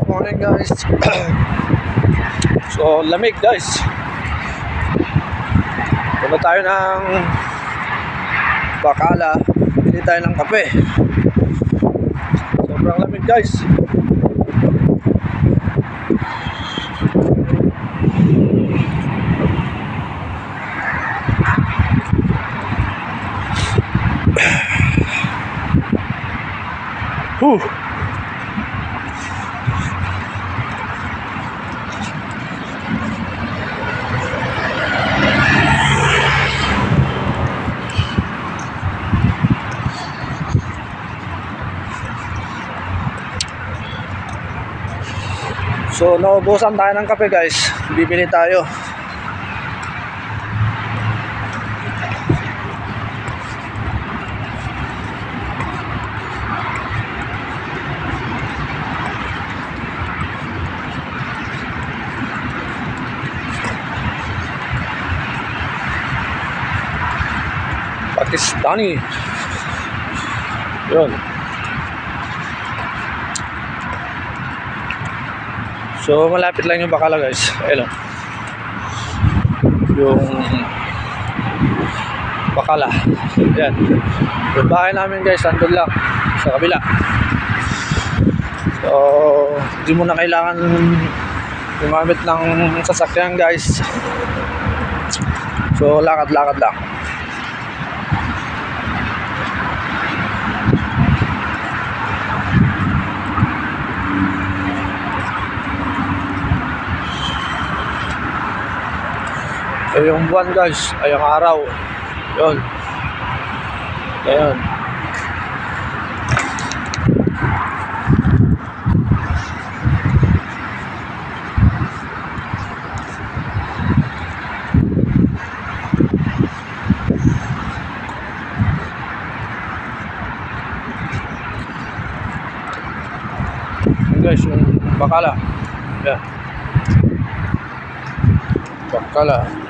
morning guys. So lamig guys. Punta tayo ng Bacala. Bili tayo ng kape. Sobrang lamig guys. So naubusan tayo ng kape guys. Bibili tayo. Pakistani. Yun. So malapit lang yung Bacala guys. Ayun. Yung Bacala. Yan. Yung bahay namin guys, andun lang sa kabila. So hindi mo na kailangan gumamit ng sasakyan guys. So lakad-lakad lang. So yung buwan guys, ay yung araw. Yun. Ayan. Yun guys, yung Bacala. Ayan. Bacala.